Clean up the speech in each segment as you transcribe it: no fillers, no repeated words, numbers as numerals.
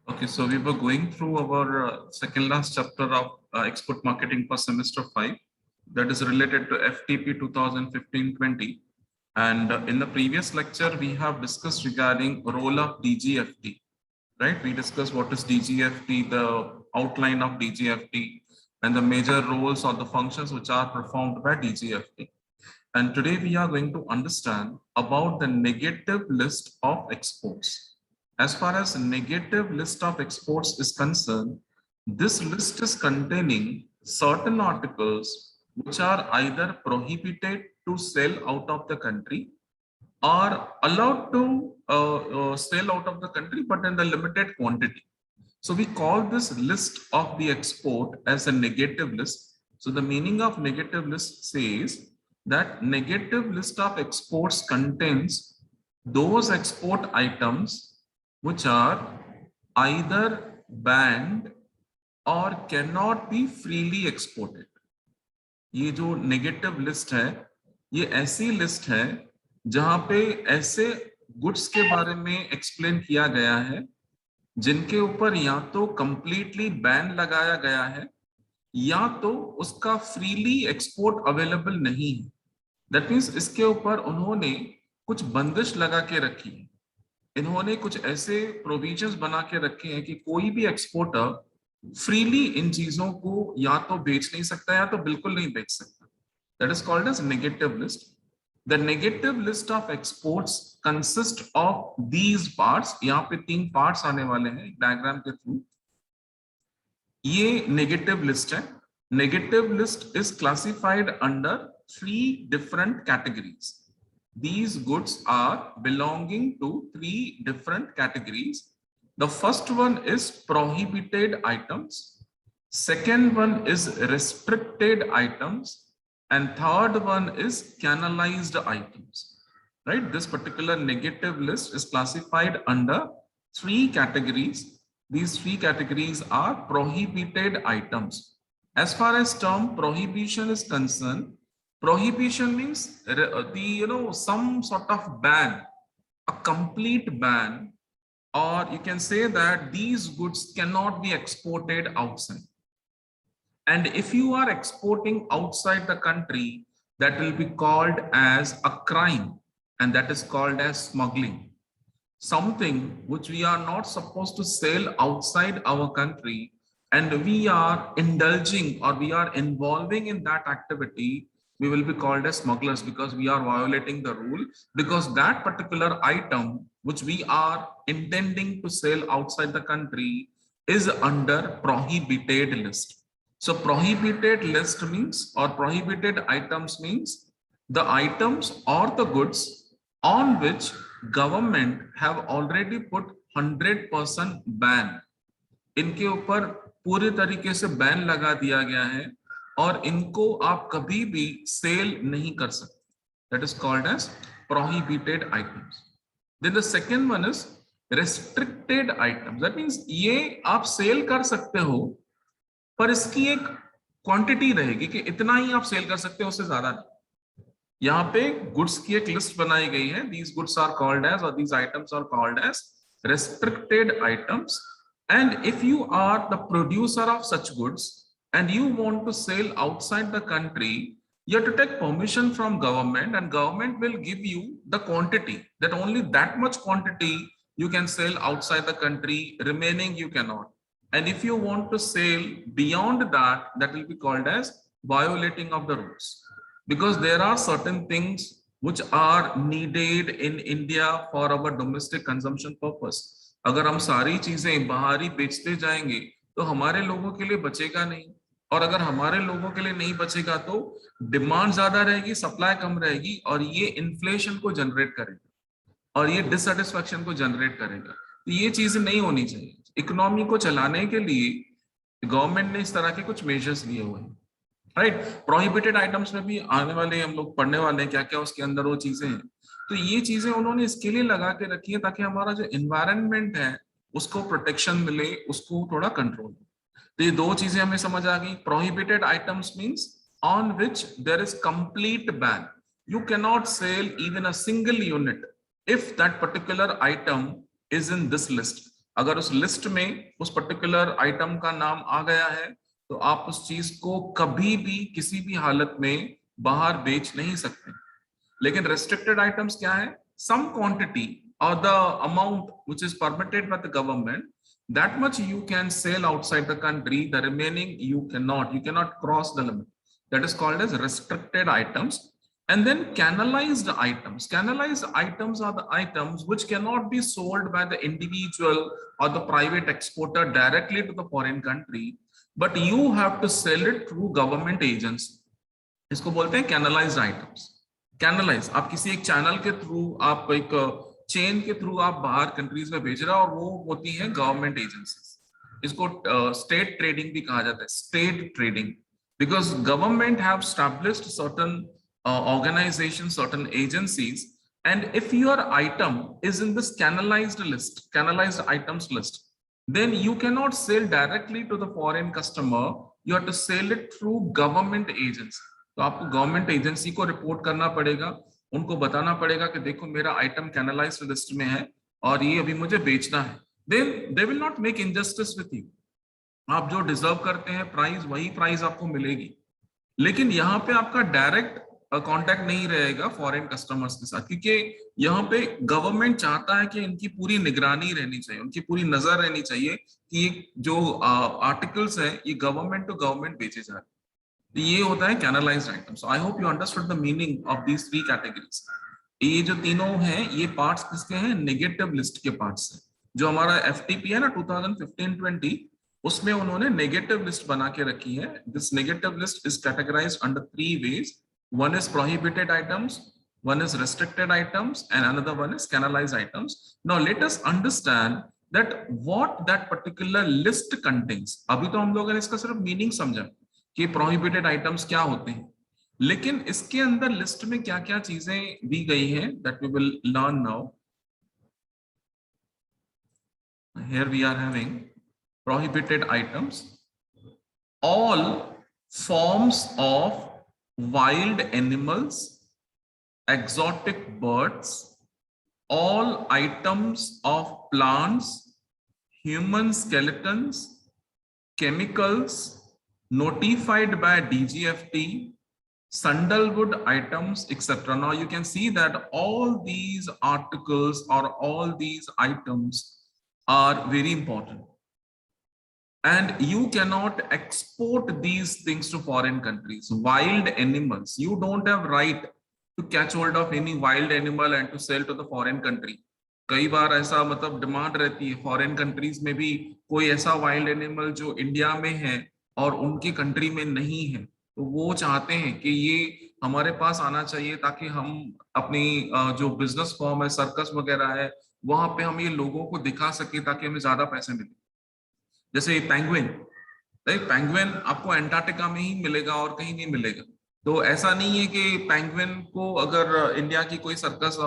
Okay, so we were going through our second last chapter of export marketing for semester 5 that is related to FTP 2015-20. And in the previous lecture, we have discussed regarding role of DGFT, right? We discussed what is DGFT, the outline of DGFT, and the major roles or the functions which are performed by DGFT. And today we are going to understand about the negative list of exports. As far as negative list of exports is concerned, this list is containing certain articles which are either prohibited to sell out of the country or allowed to sell out of the country, but in the limited quantity. So we call this list of the export as a negative list. So the meaning of negative list says that negative list of exports contains those export items which are either banned or cannot be freely exported. ये जो negative list है ये ऐसी list है जहां पे ऐसे goods के बारे में एक्सप्लेन किया गया है जिनके ऊपर या तो कंप्लीटली बैन लगाया गया है या तो उसका फ्रीली एक्सपोर्ट अवेलेबल नहीं है। दैट मीन्स इसके ऊपर उन्होंने कुछ बंदिश लगा के रखी है, इन्होंने कुछ ऐसे प्रोविजंस बना के रखे हैं कि कोई भी एक्सपोर्टर फ्रीली इन चीजों को या तो बेच नहीं सकता या तो बिल्कुल नहीं बेच सकता। That is called as negative list. The negative list of exports consist of these parts। यहाँ पे 3 parts आने वाले हैं डायग्राम के थ्रू। ये negative list है। Negative list is classified under 3 different categories. These goods are belonging to 3 different categories. The first one is prohibited items. Second one is restricted items. And third one is canalized items, right? This particular negative list is classified under 3 categories. These 3 categories are prohibited items. As far as term prohibition is concerned, prohibition means some sort of ban, a complete ban, or you can say that these goods cannot be exported outside. And if you are exporting outside the country, that will be called as a crime, and that is called as smuggling. Something which we are not supposed to sell outside our country, and we are indulging or we are involving in that activity, we will be called as smugglers because we are violating the rule, because that particular item which we are intending to sell outside the country is under prohibited list. So prohibited list means, or prohibited items means, the items or the goods on which government have already put 100% ban. इनके ऊपर पूरे तरीके से ban लगा दिया गया है और इनको आप कभी भी सेल नहीं कर सकते. That is called as prohibited items. Then the second one is restricted items. That means ये आप सेल कर सकते हो पर इसकी एक क्वांटिटी रहेगी कि इतना ही आप सेल कर सकते हो, उससे ज्यादा नहीं. यहाँ पे गुड्स की एक लिस्ट बनाई गई है. These goods are called as, or these items are called as restricted items. And if you are the producer of such goods and you want to sell outside the country, you have to take permission from government, and government will give you the quantity, that only that much quantity you can sell outside the country, remaining you cannot. And if you want to sell beyond that, that will be called as violating of the rules, because there are certain things which are needed in India for our domestic consumption purpose. अगर हम सारी चीजें बाहरी बेचते जाएंगे तो हमारे लोगों के लिए बचेगा नहीं, और अगर हमारे लोगों के लिए नहीं बचेगा तो डिमांड ज्यादा रहेगी, सप्लाई कम रहेगी, और ये इन्फ्लेशन को जनरेट करेगा और ये डिससेटिस्फैक्शन को जनरेट करेगा. तो ये चीजें नहीं होनी चाहिए. इकोनॉमी को चलाने के लिए गवर्नमेंट ने इस तरह के कुछ मेजर्स लिए हुए हैं, राइट. प्रोहिबिटेड आइटम्स में भी आने वाले हम लोग पढ़ने वाले हैं क्या क्या उसके अंदर वो चीजें हैं. तो ये चीजें उन्होंने इसके लिए लगा के रखी है ताकि हमारा जो एनवायरनमेंट है उसको प्रोटेक्शन मिले, उसको थोड़ा कंट्रोल. तो ये 2 चीजें हमें समझ आ गई. Prohibited items means on which there is complete ban. You cannot sell even a single unit if that particular item is in this list. अगर उस लिस्ट में उस पर्टिकुलर आइटम का नाम आ गया है तो आप उस चीज को कभी भी किसी भी हालत में बाहर बेच नहीं सकते। लेकिन restricted items क्या है? Some quantity or the amount which is permitted by the government, that much you can sell outside the country. The remaining you cannot. You cannot cross the limit. That is called as restricted items. And then canalized items. Canalized items are the items which cannot be sold by the individual or the private exporter directly to the foreign country, but you have to sell it through government agents. इसको बोलते हैं कैनलाइज्ड items. Canalise, आप किसी एक channel के through, आप एक chain के थ्रू आप बाहर कंट्रीज में भेज रहे हो, और वो होती है गवर्नमेंट एजेंसीज। इसको स्टेट ट्रेडिंग भी कहा जाता है, state trading, because government have established certain organisation, certain agencies, and if your item is in this canalized list, canalized items list, then you cannot sell directly to the foreign customer. You have to sell it through government agency. तो आपको government agency को report करना पड़ेगा, उनको बताना पड़ेगा कि देखो मेरा आइटम कैनलाइज्ड लिस्ट में है और ये अभी मुझे बेचना है। Then they will not make injustice with you. आप जो डिजर्व करते हैं प्राइस, वही प्राइस आपको मिलेगी। लेकिन यहाँ पे आपका डायरेक्ट कांटेक्ट नहीं रहेगा फॉरेन कस्टमर्स के साथ, क्योंकि यहाँ पे गवर्नमेंट चाहता है कि इनकी पूरी निगरानी रहनी चाहिए, उनकी पूरी नजर रहनी चाहिए कि जो आर्टिकल्स है ये गवर्नमेंट टू गवर्नमेंट बेचे जा रहे हैं। ये होता है canalised items. I hope you understood the meaning of these three categories. ये जो तीनों हैं ये पार्ट्स किसके हैं? नेगेटिव लिस्ट के पार्ट्स हैं। जो हमारा एफटीपी है ना 2015-20, उसमें उन्होंने नेगेटिव लिस्ट बना के रखी है। This negative list is categorised under 3 ways. One is prohibited items, one is restricted items, and another one is canalized items. Now let us understand that what that particular list contains. अभी तो हम लोगों ने इसका सिर्फ meaning समझा कि prohibited items क्या होते हैं, लेकिन इसके अंदर लिस्ट में क्या क्या चीजें दी गई हैं, that we will learn now. Here we are having prohibited items, all forms of wild animals, exotic birds, all items of plants, human skeletons, chemicals notified by DGFT, sandalwood items, etc. Now you can see that all these articles or all these items are very important. And you cannot export these things to foreign countries. Wild animals, you don't have right to catch hold of any wild animal and to sell to the foreign country. कई बार ऐसा मतलब demand रहती है foreign countries में भी, कोई ऐसा wild animal जो इंडिया में है और उनकी कंट्री में नहीं है, तो वो चाहते हैं कि ये हमारे पास आना चाहिए ताकि हम अपनी जो बिजनेस फॉर्म है, सर्कस वगैरह है, वहां पे हम ये लोगों को दिखा सके ताकि हमें ज्यादा पैसे मिले। जैसे पेंगुइन, पेंगुइन आपको एंटार्क्टिका में ही मिलेगा और कहीं नहीं मिलेगा। तो ऐसा नहीं है कि पेंगुइन को अगर इंडिया की कोई सर्कस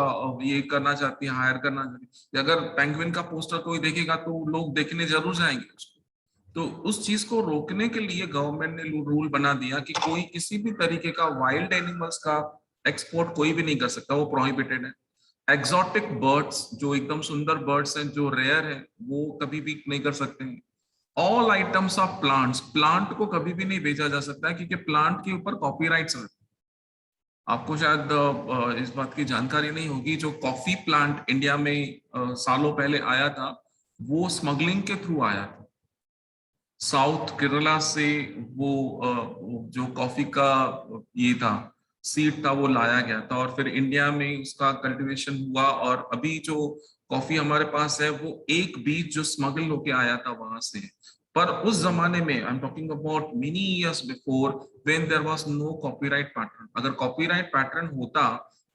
ये करना चाहती है, हायर करना चाहती है, अगर पेंगुइन का पोस्टर कोई देखेगा तो लोग देखने जरूर जाएंगे उसको। तो उस चीज को रोकने के लिए गवर्नमेंट ने रूल बना दिया कि कोई किसी भी तरीके का वाइल्ड एनिमल्स का एक्सपोर्ट कोई भी नहीं कर सकता, वो प्रोहिबिटेड है। एक्सोटिक बर्ड्स, जो एकदम सुंदर बर्ड्स हैं, जो रेयर है, वो कभी भी नहीं कर सकते हैं। All items of plants, plant को कभी भी नहीं बेचा जा सकता है क्योंकि प्लांट के ऊपर कॉपीराइट्स रहते हैं। आपको शायद इस बात की जानकारी नहीं होगी, जो कॉफी प्लांट इंडिया में सालों पहले आया था, वो स्मगलिंग के थ्रू आया था। साउथ केरला से वो जो कॉफी का ये था, सीड था, वो लाया गया था और फिर इंडिया में उसका कल्टीवेशन हुआ। और अभी जो कॉफी हमारे पास है वो एक बीज जो स्मगल होके आया था वहां से। पर उस जमाने में, I am talking about many years before, when there was no copyright pattern. अगर कॉपीराइट पैटर्न होता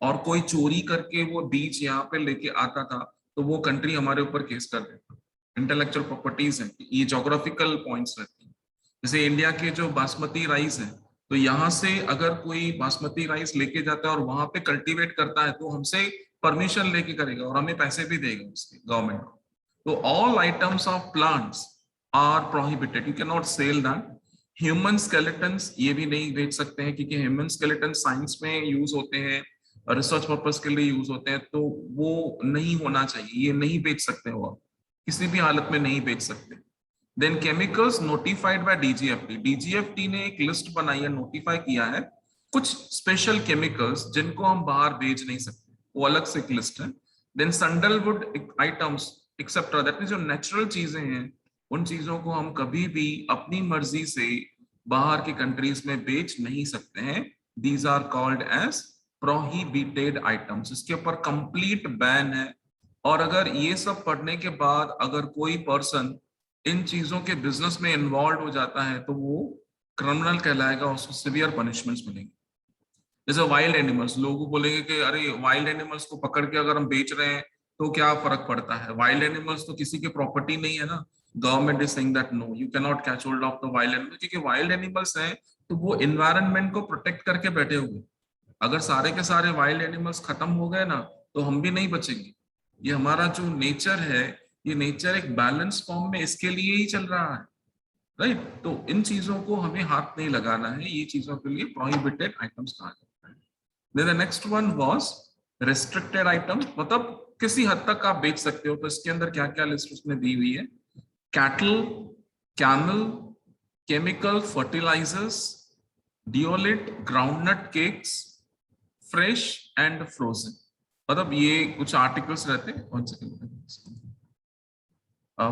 और कोई चोरी करके वो बीज यहाँ पे लेके आता था तो वो कंट्री हमारे ऊपर केस कर देता। इंटेलेक्चुअल प्रॉपर्टीज है, ये ज्योग्राफिकल पॉइंट्स रहती हैं। जैसे इंडिया के जो बासमती राइस है, तो यहाँ से अगर कोई बासमती राइस लेके जाता है और वहां पे कल्टीवेट करता है तो हमसे परमिशन लेके करेगा और हमें पैसे भी देगा उसके गवर्नमेंट को। तो all items of plants are prohibited, you can not sell that. Human skeletons ये भी नहीं बेच सकते हैं क्योंकि ह्यूमन स्केलेटन साइंस में यूज होते हैं, रिसर्च पर्पस के लिए यूज होते हैं, तो वो नहीं होना चाहिए, ये नहीं बेच सकते हो आप। किसी भी हालत में नहीं बेच सकते। Then chemicals notified by DGFT, DGFT ने एक लिस्ट बनाई है, नोटिफाई किया है कुछ स्पेशल केमिकल्स जिनको हम बाहर बेच नहीं सकते, वो अलग से एक लिस्ट है। Then sandalwood items etcetera, that means जो नेचुरल चीजें हैं उन चीजों को हम कभी भी अपनी मर्जी से बाहर की कंट्रीज में बेच नहीं सकते हैं। These are called as prohibited items, इसके ऊपर कंप्लीट बैन है। और अगर ये सब पढ़ने के बाद अगर कोई पर्सन इन चीजों के बिजनेस में इन्वॉल्व हो जाता है तो वो क्रिमिनल कहलाएगा, उसको सिवियर पनिशमेंट्स मिलेंगी। जैसे वाइल्ड एनिमल्स, लोग बोलेंगे कि अरे वाइल्ड एनिमल्स को पकड़ के अगर हम बेच रहे हैं तो क्या फर्क पड़ता है, वाइल्ड एनिमल्स तो किसी की प्रॉपर्टी नहीं है ना। Government is saying that no, you can not catch hold of the wild animal, क्योंकि वाइल्ड एनिमल्स हैं तो वो एनवायरनमेंट को प्रोटेक्ट करके बैठे हुए। अगर सारे के सारे वाइल्ड एनिमल्स खत्म हो गए ना तो हम भी नहीं बचेंगे। ये हमारा जो नेचर है, ये नेचर एक बैलेंस फॉर्म में इसके लिए ही चल रहा है, राइट। तो इन चीजों को हमें हाथ नहीं लगाना है, ये चीजों के लिए प्रोहिबिटेड आइटम्स कहा जाता है। Then the next one was restricted item, मतलब किसी हद तक आप बेच सकते हो। तो इसके अंदर क्या क्या लिस्ट उसने दी हुई है, cattle, camel, chemical fertilisers, deoiled, groundnut cakes, fresh and frozen. मतलब ये कुछ आर्टिकल्स रहते हैं, one second,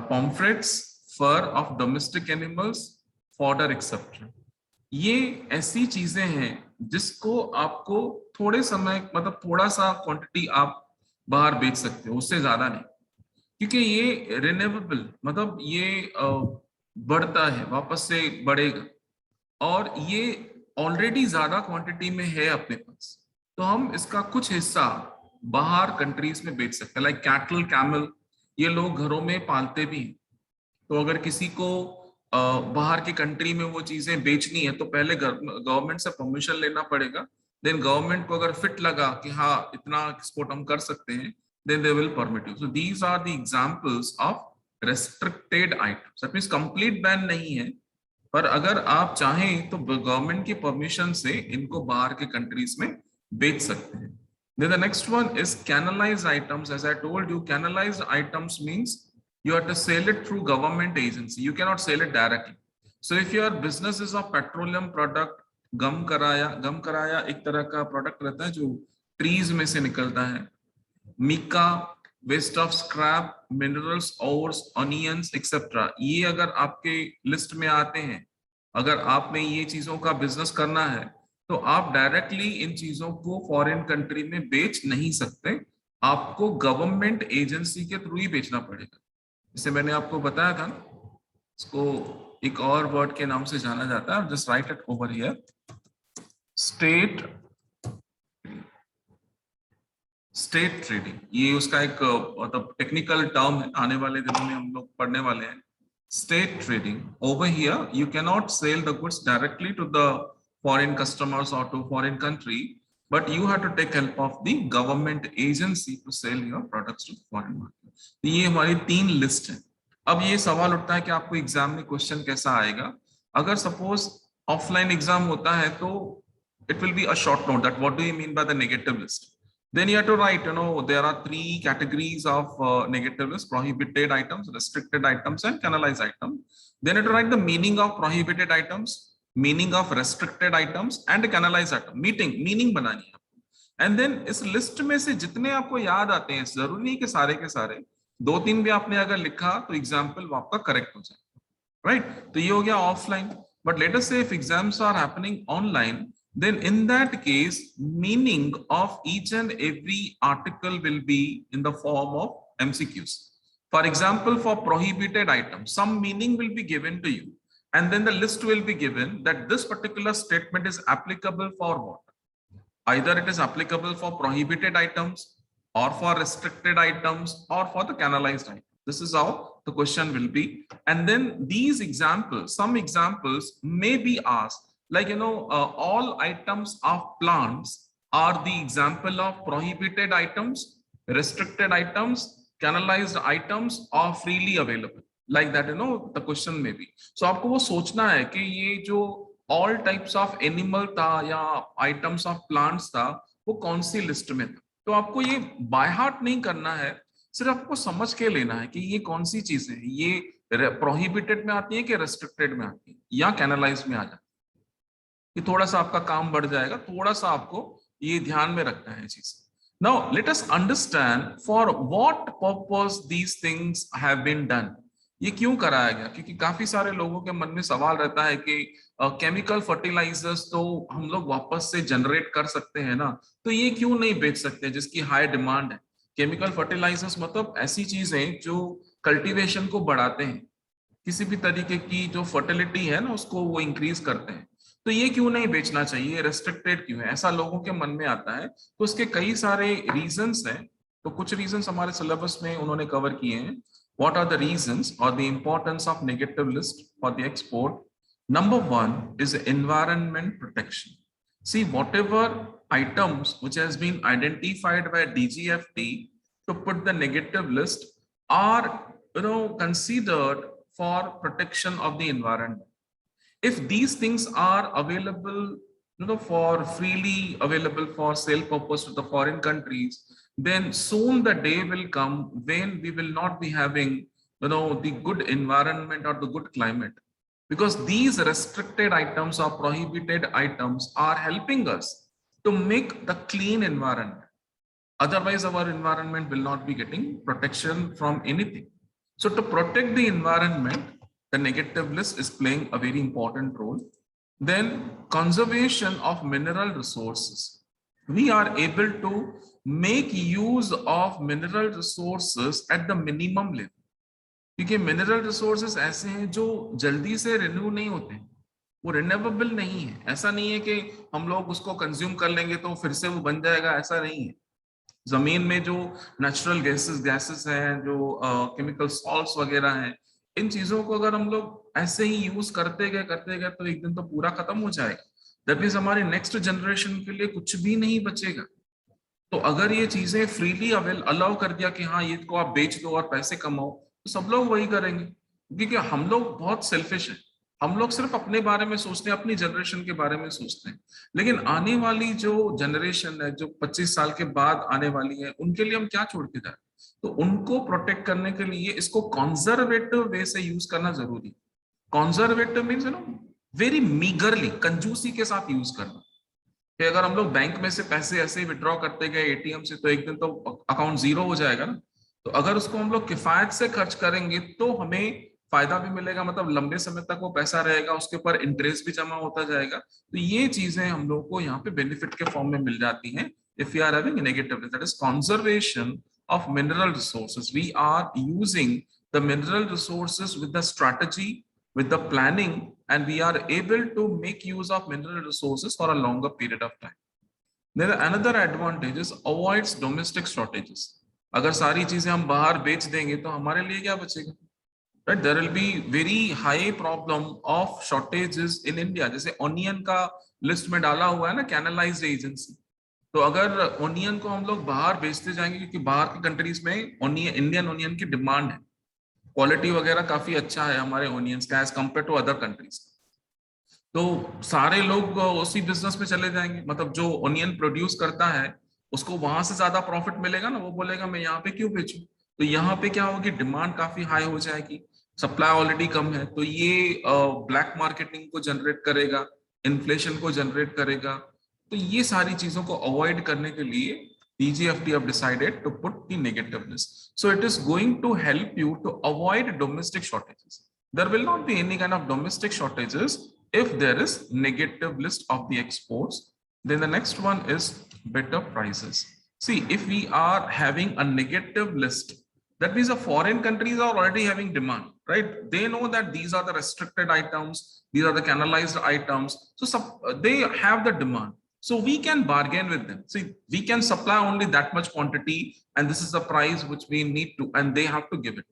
pomfrets, fur of domestic animals, fodder except. ये ऐसी चीजें हैं जिसको आपको थोड़े समय, मतलब थोड़ा सा क्वांटिटी आप बाहर बेच सकते हो, उससे ज्यादा नहीं, क्योंकि ये रिन्यूएबल, मतलब ये बढ़ता है, वापस से बढ़ेगा, और ये ऑलरेडी ज्यादा क्वांटिटी में है अपने पास, तो हम इसका कुछ हिस्सा बाहर कंट्रीज में बेच सकते हैं। लाइक कैटल, कैमल, ये लोग घरों में पालते भी हैं। तो अगर किसी को बाहर की कंट्री में वो चीजें बेचनी है तो पहले गवर्नमेंट से परमिशन लेना पड़ेगा। देन गवर्नमेंट को अगर फिट लगा कि हाँ इतना एक्सपोर्ट हम कर सकते हैं, then they will permit you. So these are the examples of restricted items. That means complete ban नहीं है, पर अगर आप चाहें तो गवर्नमेंट की परमिशन से इनको बाहर के कंट्रीज में बेच सकते हैं। Then the next one is canalized items. As I told you, canalized items means you have to sell it through government agency. You cannot sell it directly. So if your business is of petroleum product, गम कराया एक तरह का product रहता है जो trees में से निकलता है, mica, waste of scrap, minerals, ores, onions etcetera, ये अगर आपके लिस्ट में आते हैं, अगर आपने ये चीजों का बिजनेस करना है तो आप डायरेक्टली इन चीजों को फॉरेन कंट्री में बेच नहीं सकते, आपको गवर्नमेंट एजेंसी के थ्रू ही बेचना पड़ेगा। जैसे मैंने आपको बताया था, इसको एक और वर्ड के नाम से जाना जाता है, just right it over here, state trading. ये उसका एक मतलब टेक्निकल टर्म है, आने वाले दिनों में हम लोग पढ़ने वाले हैं। State trading, over here you can not sell the goods directly to the foreign customers or to foreign country, but you have to take help of the government agency to sell your products to foreign market. तो ये हमारी 3 list है। अब ये सवाल उठता है कि आपको एग्जाम में क्वेश्चन कैसा आएगा। अगर सपोज ऑफलाइन एग्जाम होता है तो it will be a short note that what do you mean by the negative list. Then you have to write, there are 3 categories of negative list: prohibited items, restricted items, and canalized items. Then you have to write the meaning of prohibited items, meaning of restricted items, and canalized item. Meaning बनानी है आपको। And then इस list में से जितने आपको याद आते हैं, जरूरी नहीं कि सारे के सारे, 2-3 भी आपने अगर लिखा तो एग्जाम्पल वो आपका करेक्ट हो जाए, राइट। तो ये हो गया offline. But let us say if exams are happening online, then in that case meaning of each and every article will be in the form of MCQs. For example, for prohibited items, some meaning will be given to you, and then the list will be given that this particular statement is applicable for what. Either it is applicable for prohibited items or for restricted items or for the canalized items. This is how the question will be. And then these examples, some examples may be asked, like all items of plants are the example of prohibited items, restricted items, canalized items, or freely available, like that the question may be. So आपको वो सोचना है कि ये जो all types of animal था या items of plants था वो कौन सी लिस्ट में था। तो आपको ये बाय हार्ट नहीं करना है, सिर्फ आपको समझ के लेना है कि ये कौन सी चीजें हैं, ये प्रोहिबिटेड में आती है कि रेस्ट्रिक्टेड में आती है या कैनलाइज में आ जाती है। कि थोड़ा सा आपका काम बढ़ जाएगा, थोड़ा सा आपको ये ध्यान में रखना है चीज। Now let us understand for what purpose these things have been done. ये क्यों कराया गया? क्योंकि काफी सारे लोगों के मन में सवाल रहता है कि केमिकल फर्टिलाइजर्स तो हम लोग वापस से जनरेट कर सकते हैं ना, तो ये क्यों नहीं बेच सकते जिसकी हाई डिमांड है? केमिकल फर्टिलाइजर्स मतलब ऐसी चीजें जो कल्टीवेशन को बढ़ाते हैं, किसी भी तरीके की जो फर्टिलिटी है ना उसको वो इंक्रीज करते हैं। तो ये क्यों नहीं बेचना चाहिए, रेस्ट्रिक्टेड क्यों है, ऐसा लोगों के मन में आता है। तो उसके कई सारे रीजंस हैं। तो कुछ रीजंस हमारे सिलेबस में उन्होंने कवर किए हैं। व्हाट आर द रीजंस और the importance of negative list for the export? Number one is environment protection. See, whatever items which has been identified by DGFT to put the negative list are, considered for protection of the environment. If these things are available, for freely available for sale purpose to the foreign countries, then soon the day will come when we will not be having, the good environment or the good climate, because these restricted items or prohibited items are helping us to make the clean environment. Otherwise our environment will not be getting protection from anything. So to protect the environment, the negative list is playing a very important role. Then conservation of mineral resources. We are able to make use of mineral resources at the minimum level, क्योंकि mineral resources ऐसे हैं जो जल्दी से renew नहीं होते, वो renewable नहीं है। ऐसा नहीं है कि हम लोग उसको कंज्यूम कर लेंगे तो फिर से वो बन जाएगा, ऐसा नहीं है। जमीन में जो नेचुरल गैसेस हैं, जो केमिकल सॉल्ट्स वगैरह हैं, इन चीजों को अगर हम लोग ऐसे ही यूज करते गए तो एक दिन तो पूरा खत्म हो जाएगा। दैट मीन्स हमारी नेक्स्ट जनरेशन के लिए कुछ भी नहीं बचेगा। तो अगर ये चीजें फ्रीली अलाउ कर दिया कि हाँ ये को आप बेच दो और पैसे कमाओ, तो सब लोग वही करेंगे। क्योंकि हम लोग बहुत सेल्फिश हैं, हम लोग सिर्फ अपने बारे में सोचते हैं, अपनी जनरेशन के बारे में सोचते हैं। लेकिन आने वाली जो जनरेशन है, जो 25 साल के बाद आने वाली है, उनके लिए हम क्या छोड़ के जाए? तो उनको प्रोटेक्ट करने के लिए इसको कॉन्जर्वेटिव वे से यूज करना जरूरी। कॉन्जर्वेटिव मीन्स वेरी मीगरली, कंजूसी के साथ यूज करना। कि अगर हम लोग बैंक में से पैसे ऐसे ही विड्रॉ करते गए एटीएम से, तो एक दिन तो अकाउंट जीरो हो जाएगा ना। तो अगर उसको हम लोग किफायत से खर्च करेंगे तो हमें फायदा भी मिलेगा, मतलब लंबे समय तक वो पैसा रहेगा, उसके ऊपर इंटरेस्ट भी जमा होता जाएगा। तो ये चीजें हम लोग को यहाँ पे बेनिफिट के फॉर्म में मिल जाती हैं if you are having negative, that is conservation of mineral resources. We are using the mineral resources with the strategy, with the planning, and we are able to make use of mineral resources for a longer period of time. Then another advantage is avoids domestic shortages. अगर सारी चीजें हम बाहर बेच देंगे तो हमारे लिए क्या बचेगा? Right? There will be very high problem of shortages in India. जैसे ऑनियन का लिस्ट में डाला हुआ है ना कैनलाइज्ड एजेंसी, तो अगर ऑनियन को हम लोग बाहर बेचते जाएंगे, क्योंकि बाहर की कंट्रीज में इंडियन ऑनियन की डिमांड है, क्वालिटी वगैरह काफी अच्छा है हमारे ओनियंस का as compare to other countries. तो सारे लोग उसी बिजनेस में चले जाएंगे, मतलब जो ओनियन प्रोड्यूस करता है उसको वहां से ज्यादा प्रॉफिट मिलेगा ना, वो बोलेगा मैं यहाँ पे क्यों बेचूं। तो यहाँ पे क्या होगी, डिमांड काफी हाई हो जाएगी, सप्लाई ऑलरेडी कम है, तो ये ब्लैक मार्केटिंग को जनरेट करेगा, इन्फ्लेशन को जनरेट करेगा। तो ये सारी चीजों को अवॉइड करने के लिए DGFT have decided to put the negative list. So it is going to help you to avoid domestic shortages. There will not be any kind of domestic shortages if there is negative list of the exports. Then the next one is better prices. See, if we are having a negative list, that means the foreign countries are already having demand, right? They know that these are the restricted items, these are the canalized items, so they have the demand. So we can bargain with them. See, we can supply only that much quantity and this is the price which we need to, and they have to give it.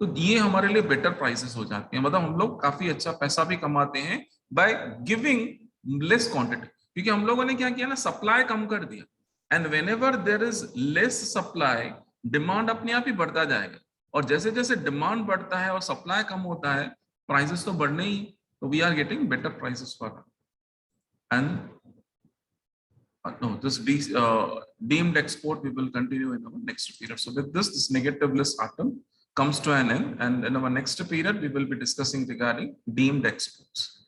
तो ये हमारे लिए better prices हो जाते हैं, मतलब हम लोग काफी अच्छा पैसा भी कमाते हैं बाय गिविंग लेस क्वांटिटी। क्योंकि हम लोगों ने क्या किया ना, सप्लाई कम कर दिया, and whenever there is less supply, demand अपने आप ही बढ़ता जाएगा, और जैसे जैसे डिमांड बढ़ता है और सप्लाई कम होता है, प्राइसेस तो बढ़ने ही। तो we are getting better prices for and no, this deemed export we will continue in our next period. So with this negative list item comes to an end, and in our next period we will be discussing regarding deemed exports.